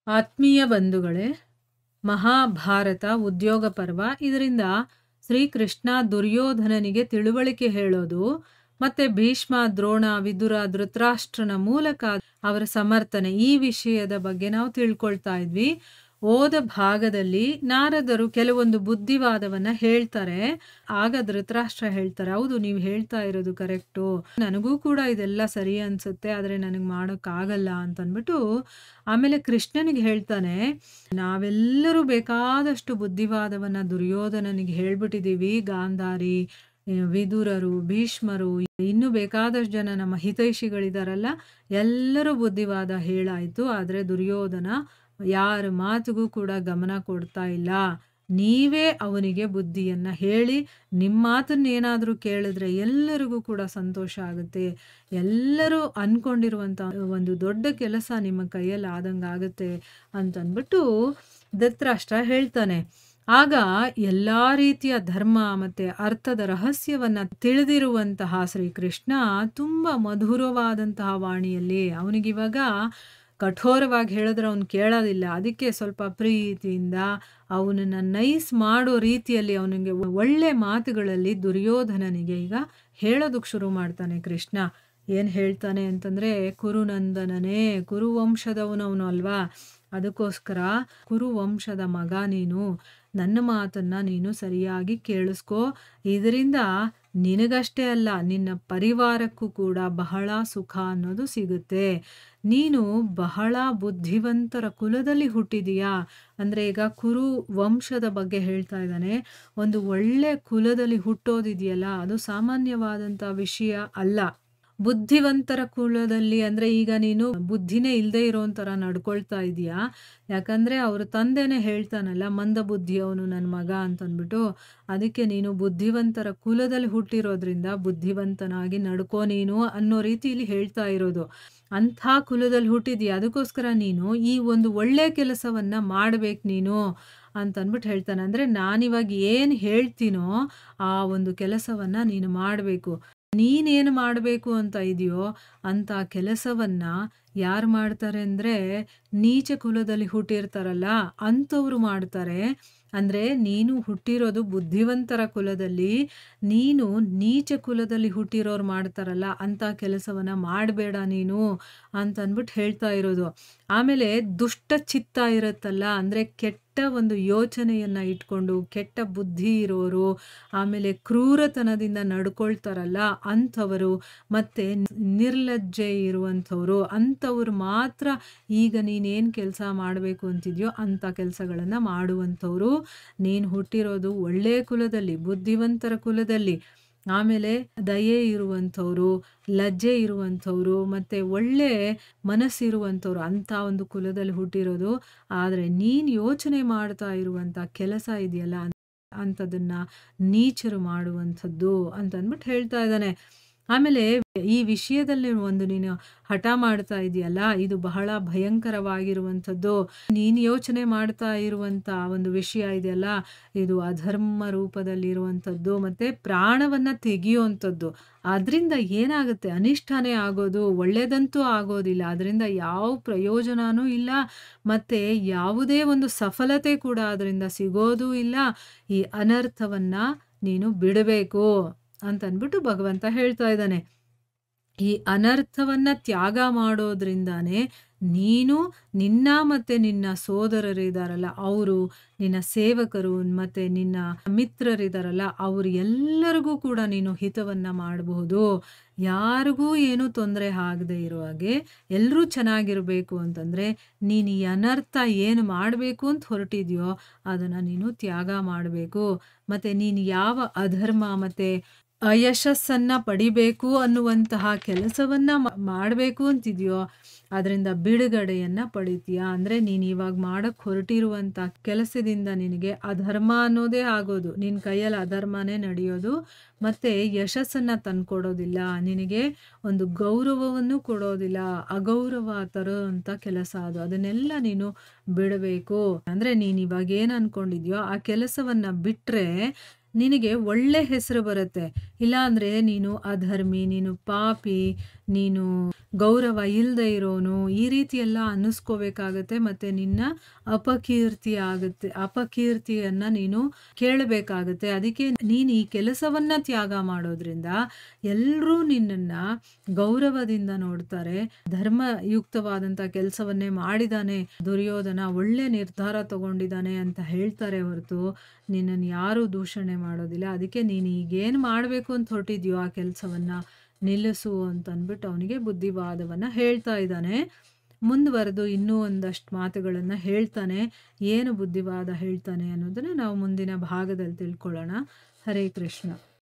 ಆತ್ಮೀಯ ಬಂಧುಗಳೇ, ಮಹಾಭಾರತ ಉದ್ಯೋಗ ಪರ್ವ. ಇದರಿಂದ ಶ್ರೀಕೃಷ್ಣ ದುರ್ಯೋಧನನಿಗೆ ತಿಳುವಳಿಕೆ ಹೇಳೋದು, ಮತ್ತೆ ಭೀಷ್ಮ, ದ್ರೋಣ, ವಿದುರ, ಧೃತರಾಷ್ಟ್ರನ ಮೂಲಕ ಅವರ ಸಮರ್ಥನೆ, ಈ ವಿಷಯದ ಬಗ್ಗೆ ನಾವು ತಿಳ್ಕೊಳ್ತಾ ಇದ್ವಿ. ಓದ ಭಾಗದಲ್ಲಿ ನಾರದರು ಕೆಲವೊಂದು ಬುದ್ಧಿವಾದವನ್ನ ಹೇಳ್ತಾರೆ. ಆಗ ಧೃತರಾಷ್ಟ್ರ ಹೇಳ್ತಾರೆ, ಹೌದು, ನೀವು ಹೇಳ್ತಾ ಇರೋದು ಕರೆಕ್ಟು, ನನಗೂ ಕೂಡ ಇದೆಲ್ಲ ಸರಿ ಅನ್ಸುತ್ತೆ, ಆದ್ರೆ ನನಗೆ ಮಾಡೋಕ್ಕಾಗಲ್ಲ ಅಂತನ್ಬಿಟ್ಟು ಆಮೇಲೆ ಕೃಷ್ಣನಿಗೆ ಹೇಳ್ತಾನೆ, ನಾವೆಲ್ಲರೂ ಬೇಕಾದಷ್ಟು ಬುದ್ಧಿವಾದವನ್ನ ದುರ್ಯೋಧನನಿಗೆ ಹೇಳ್ಬಿಟ್ಟಿದೀವಿ. ಗಾಂಧಾರಿ, ವಿದುರರು, ಭೀಷ್ಮರು, ಇನ್ನೂ ಬೇಕಾದಷ್ಟು ಜನ ನಮ್ಮ ಹಿತೈಷಿಗಳಿದಾರಲ್ಲ, ಎಲ್ಲರೂ ಬುದ್ಧಿವಾದ ಹೇಳಾಯ್ತು. ಆದ್ರೆ ದುರ್ಯೋಧನ ಯಾರ ಮಾತಿಗೂ ಕೂಡ ಗಮನ ಕೊಡ್ತಾ ಇಲ್ಲ. ನೀವೇ ಅವನಿಗೆ ಬುದ್ಧಿಯನ್ನ ಹೇಳಿ, ನಿಮ್ಮ ಮಾತನ್ನೇನಾದ್ರೂ ಕೇಳಿದ್ರೆ ಎಲ್ಲರಿಗೂ ಕೂಡ ಸಂತೋಷ ಆಗುತ್ತೆ, ಎಲ್ಲರೂ ಅನ್ಕೊಂಡಿರುವಂತ ಒಂದು ದೊಡ್ಡ ಕೆಲಸ ನಿಮ್ಮ ಕೈಯಲ್ಲಿ ಆದಂಗಾಗುತ್ತೆ ಅಂತನ್ಬಿಟ್ಟು ಧೃತರಾಷ್ಟ್ರ ಹೇಳ್ತಾನೆ. ಆಗ ಎಲ್ಲಾ ರೀತಿಯ ಧರ್ಮ ಮತ್ತೆ ಅರ್ಥದ ರಹಸ್ಯವನ್ನ ತಿಳಿದಿರುವಂತಹ ಶ್ರೀಕೃಷ್ಣ ತುಂಬಾ ಮಧುರವಾದಂತಹ ವಾಣಿಯಲ್ಲಿ, ಅವನಿಗಿವಾಗ ಕಠೋರವಾಗಿ ಹೇಳಿದ್ರೆ ಅವನು ಕೇಳೋದಿಲ್ಲ, ಅದಕ್ಕೆ ಸ್ವಲ್ಪ ಪ್ರೀತಿಯಿಂದ ಅವನನ್ನ ನೈಸ್ ಮಾಡೋ ರೀತಿಯಲ್ಲಿ ಅವನಿಗೆ ಒಳ್ಳೆ ಮಾತುಗಳಲ್ಲಿ ದುರ್ಯೋಧನನಿಗೆ ಈಗ ಹೇಳೋದಕ್ಕೆ ಶುರು ಮಾಡ್ತಾನೆ ಕೃಷ್ಣ. ಏನ್ ಹೇಳ್ತಾನೆ ಅಂತಂದ್ರೆ, ಕುರುನಂದನನೇ, ಕುರುವಂಶದವನವನು ಅಲ್ವಾ, ಅದಕ್ಕೋಸ್ಕರ ಕುರುವಂಶದ ಮಗ ನೀನು, ನನ್ನ ಮಾತನ್ನ ನೀನು ಸರಿಯಾಗಿ ಕೇಳಿಸ್ಕೋ. ಇದರಿಂದ ನಿನಗಷ್ಟೇ ಅಲ್ಲ, ನಿನ್ನ ಪರಿವಾರಕ್ಕೂ ಕೂಡ ಬಹಳ ಸುಖ ಅನ್ನೋದು ಸಿಗುತ್ತೆ. ನೀನು ಬಹಳ ಬುದ್ಧಿವಂತರ ಕುಲದಲ್ಲಿ ಹುಟ್ಟಿದೀಯಾ. ಅಂದ್ರೆ ಈಗ ಕುರು ವಂಶದ ಬಗ್ಗೆ ಹೇಳ್ತಾ ಇದ್ದಾನೆ. ಒಂದು ಒಳ್ಳೆ ಕುಲದಲ್ಲಿ ಹುಟ್ಟೋದಿದೆಯಲ್ಲ, ಅದು ಸಾಮಾನ್ಯವಾದಂತ ವಿಷಯ ಅಲ್ಲ. ಬುದ್ಧಿವಂತರ ಕುಲದಲ್ಲಿ ಅಂದ್ರೆ ಈಗ ನೀನು ಬುದ್ಧಿನೇ ಇಲ್ಲದೆ ಇರೋಂಥರ ನಡ್ಕೊಳ್ತಾ ಇದೀಯಾ. ಯಾಕಂದ್ರೆ ಅವ್ರ ತಂದೆನೇ ಹೇಳ್ತಾನಲ್ಲ, ಮಂದ ಬುದ್ಧಿಯವನು ನನ್ನ ಮಗ ಅಂತಂದ್ಬಿಟ್ಟು. ಅದಕ್ಕೆ ನೀನು ಬುದ್ಧಿವಂತರ ಕುಲದಲ್ಲಿ ಹುಟ್ಟಿರೋದ್ರಿಂದ ಬುದ್ಧಿವಂತನಾಗಿ ನಡ್ಕೋ ನೀನು ಅನ್ನೋ ರೀತಿಯಲ್ಲಿ ಹೇಳ್ತಾ ಇರೋದು. ಅಂಥ ಕುಲದಲ್ಲಿ ಹುಟ್ಟಿದೀಯ, ಅದಕ್ಕೋಸ್ಕರ ನೀನು ಈ ಒಂದು ಒಳ್ಳೆ ಕೆಲಸವನ್ನ ಮಾಡ್ಬೇಕು ನೀನು ಅಂತನ್ಬಿಟ್ಟು ಹೇಳ್ತಾನೆ. ಅಂದ್ರೆ ನಾನಿವಾಗ ಏನ್ ಹೇಳ್ತೀನೋ ಆ ಒಂದು ಕೆಲಸವನ್ನ ನೀನು ಮಾಡಬೇಕು. ನೀನೇನು ಮಾಡಬೇಕು ಅಂತ ಇದೆಯೋ ಅಂತ ಕೆಲಸವನ್ನ ಯಾರು ಮಾಡ್ತಾರೆ ಅಂದ್ರೆ, ನೀಚ ಕುಲದಲ್ಲಿ ಹುಟ್ಟಿರ್ತಾರಲ್ಲ ಅಂಥವ್ರು ಮಾಡ್ತಾರೆ. ಅಂದ್ರೆ ನೀನು ಹುಟ್ಟಿರೋದು ಬುದ್ಧಿವಂತರ ಕುಲದಲ್ಲಿ, ನೀನು ನೀಚ ಕುಲದಲ್ಲಿ ಹುಟ್ಟಿರೋರು ಮಾಡ್ತಾರಲ್ಲ ಅಂತ ಕೆಲಸವನ್ನ ಮಾಡಬೇಡ ನೀನು ಅಂತನ್ಬಿಟ್ಟು ಹೇಳ್ತಾ ಇರೋದು. ಆಮೇಲೆ ದುಷ್ಟ ಚಿತ್ತ ಇರುತ್ತಲ್ಲ, ಅಂದ್ರೆ ಕೆಟ್ಟ ಒಂದು ಯೋಚನೆಯನ್ನ ಇಟ್ಕೊಂಡು ಕೆಟ್ಟ ಬುದ್ಧಿ ಇರೋರು, ಆಮೇಲೆ ಕ್ರೂರತನದಿಂದ ನಡ್ಕೊಳ್ತಾರಲ್ಲ ಅಂಥವರು, ಮತ್ತೆ ನಿರ್ಲಜ್ಜೆ ಇರುವಂಥವ್ರು, ಅಂಥವ್ರು ಮಾತ್ರ ಈಗ ನೀನೇನ್ ಕೆಲಸ ಮಾಡಬೇಕು ಅಂತಿದ್ಯೋ ಅಂಥ ಕೆಲಸಗಳನ್ನ ಮಾಡುವಂಥವ್ರು. ನೀನು ಹುಟ್ಟಿರೋದು ಒಳ್ಳೆ ಕುಲದಲ್ಲಿ, ಬುದ್ಧಿವಂತರ ಕುಲದಲ್ಲಿ, ಆಮೇಲೆ ದಯೆ ಇರುವಂಥವ್ರು, ಲಜ್ಜೆ ಇರುವಂಥವ್ರು, ಮತ್ತೆ ಒಳ್ಳೆ ಮನಸ್ಸಿರುವಂಥವ್ರು, ಅಂಥ ಒಂದು ಕುಲದಲ್ಲಿ ಹುಟ್ಟಿರೋದು. ಆದ್ರೆ ನೀನ್ ಯೋಚನೆ ಮಾಡ್ತಾ ಇರುವಂತ ಕೆಲಸ ಇದೆಯಲ್ಲ, ಅಂಥದನ್ನ ನೀಚರು ಮಾಡುವಂಥದ್ದು ಅಂತಂದ್ಬಿಟ್ಟು ಹೇಳ್ತಾ ಇದ್ದಾನೆ. ಆಮೇಲೆ ಈ ವಿಷಯದಲ್ಲಿ ಒಂದು ನೀನು ಹಠ ಮಾಡ್ತಾ ಇದೆಯಲ್ಲ, ಇದು ಬಹಳ ಭಯಂಕರವಾಗಿರುವಂಥದ್ದು. ನೀನು ಯೋಚನೆ ಮಾಡ್ತಾ ಇರುವಂತ ಒಂದು ವಿಷಯ ಇದೆಯಲ್ಲ, ಇದು ಅಧರ್ಮ ರೂಪದಲ್ಲಿರುವಂಥದ್ದು, ಮತ್ತೆ ಪ್ರಾಣವನ್ನ ತೆಗೆಯುವಂಥದ್ದು. ಅದರಿಂದ ಏನಾಗುತ್ತೆ, ಅನಿಷ್ಟನೇ ಆಗೋದು, ಒಳ್ಳೇದಂತೂ ಆಗೋದಿಲ್ಲ. ಅದರಿಂದ ಯಾವ ಪ್ರಯೋಜನನೂ ಇಲ್ಲ, ಮತ್ತೆ ಯಾವುದೇ ಒಂದು ಸಫಲತೆ ಕೂಡ ಅದರಿಂದ ಸಿಗೋದೂ ಇಲ್ಲ. ಈ ಅನರ್ಥವನ್ನ ನೀನು ಬಿಡಬೇಕು ಅಂತನ್ಬಿಟ್ಟು ಭಗವಂತ ಹೇಳ್ತಾ ಇದ್ದಾನೆ. ಈ ಅನರ್ಥವನ್ನ ತ್ಯಾಗ ಮಾಡೋದ್ರಿಂದಾನೇ ನೀನು, ನಿನ್ನ ಮತ್ತೆ ನಿನ್ನ ಸೋದರರಿದಾರಲ್ಲ ಅವರು, ನಿನ್ನ ಸೇವಕರು ಮತ್ತೆ ನಿನ್ನ ಮಿತ್ರರಿದಾರಲ್ಲ ಅವರು ಎಲ್ಲರಿಗೂ ಕೂಡ ನೀನು ಹಿತವನ್ನ ಮಾಡಬಹುದು. ಯಾರಿಗೂ ಏನು ತೊಂದರೆ ಆಗದೆ ಇರೋ ಹಾಗೆ ಎಲ್ಲರೂ ಚೆನ್ನಾಗಿರ್ಬೇಕು ಅಂತಂದ್ರೆ ನೀನು ಈ ಅನರ್ಥ ಏನು ಮಾಡಬೇಕು ಅಂತ ಹೊರಟಿದ್ಯೋ ಅದನ್ನ ನೀನು ತ್ಯಾಗ ಮಾಡಬೇಕು. ಮತ್ತೆ ನೀನು ಯಾವ ಅಧರ್ಮ ಮತ್ತೆ ಯಶಸ್ಸನ್ನ ಪಡಿಬೇಕು ಅನ್ನುವಂತಹ ಕೆಲಸವನ್ನ ಮಾಡಬೇಕು ಅಂತಿದ್ಯೋ ಅದರಿಂದ ಬಿಡುಗಡೆಯನ್ನ ಪಡಿತೀಯ. ಅಂದ್ರೆ ನೀನು ಇವಾಗ ಮಾಡಕ್ ಹೊರಟಿರುವಂತ ಕೆಲಸದಿಂದ ನಿನಗೆ ಅಧರ್ಮ ಅನ್ನೋದೇ ಆಗೋದು, ನಿನ್ನ ಕೈಯಲ್ಲಿ ಅಧರ್ಮನೇ ನಡೆಯೋದು, ಮತ್ತೆ ಯಶಸ್ಸನ್ನ ತಂದ್ಕೊಡೋದಿಲ್ಲ, ನಿನಗೆ ಒಂದು ಗೌರವವನ್ನು ಕೊಡೋದಿಲ್ಲ, ಅಗೌರವ ತರೋಂಥ ಕೆಲಸ ಅದು. ಅದನ್ನೆಲ್ಲ ನೀನು ಬಿಡಬೇಕು. ಅಂದ್ರೆ ನೀನು ಇವಾಗ ಏನ್ ಅನ್ಕೊಂಡಿದ್ಯೋ ಆ ಕೆಲಸವನ್ನ ಬಿಟ್ರೆ ನಿನಗೆ ಒಳ್ಳೆ ಹೆಸರು ಬರುತ್ತೆ. ಇಲ್ಲ ಅಂದ್ರೆ ನೀನು ಅಧರ್ಮಿ, ನೀನು ಪಾಪಿ, ನೀನು ಗೌರವ ಇಲ್ಲದೆ ಇರೋನು ಈ ರೀತಿ ಎಲ್ಲ ಅನ್ನಿಸ್ಕೋಬೇಕಾಗತ್ತೆ. ಮತ್ತು ನಿನ್ನ ಅಪಕೀರ್ತಿ ಆಗುತ್ತೆ, ಅಪಕೀರ್ತಿಯನ್ನು ನೀನು ಕೇಳಬೇಕಾಗತ್ತೆ. ಅದಕ್ಕೆ ನೀನು ಈ ಕೆಲಸವನ್ನು ತ್ಯಾಗ ಮಾಡೋದ್ರಿಂದ ಎಲ್ಲರೂ ನಿನ್ನನ್ನು ಗೌರವದಿಂದ ನೋಡ್ತಾರೆ. ಧರ್ಮಯುಕ್ತವಾದಂಥ ಕೆಲಸವನ್ನೇ ಮಾಡಿದಾನೆ ದುರ್ಯೋಧನ, ಒಳ್ಳೆ ನಿರ್ಧಾರ ತಗೊಂಡಿದ್ದಾನೆ ಅಂತ ಹೇಳ್ತಾರೆ ಹೊರತು ನಿನ್ನನ್ನು ಯಾರೂ ದೂಷಣೆ ಮಾಡೋದಿಲ್ಲ. ಅದಕ್ಕೆ ನೀನು ಈಗೇನು ಮಾಡಬೇಕು ಅಂತ ಹೊರಟಿದ್ಯೋ ಆ ಕೆಲಸವನ್ನು ನಿಲ್ಲಿಸು ಅಂತಂದ್ಬಿಟ್ಟು ಅವನಿಗೆ ಬುದ್ಧಿವಾದವನ್ನು ಹೇಳ್ತಾ ಇದ್ದಾನೆ. ಮುಂದುವರೆದು ಇನ್ನೂ ಒಂದಷ್ಟು ಮಾತುಗಳನ್ನು ಹೇಳ್ತಾನೆ. ಏನು ಬುದ್ಧಿವಾದ ಹೇಳ್ತಾನೆ ಅನ್ನೋದನ್ನು ನಾವು ಮುಂದಿನ ಭಾಗದಲ್ಲಿ ತಿಳ್ಕೊಳ್ಳೋಣ. ಹರೇ ಕೃಷ್ಣ.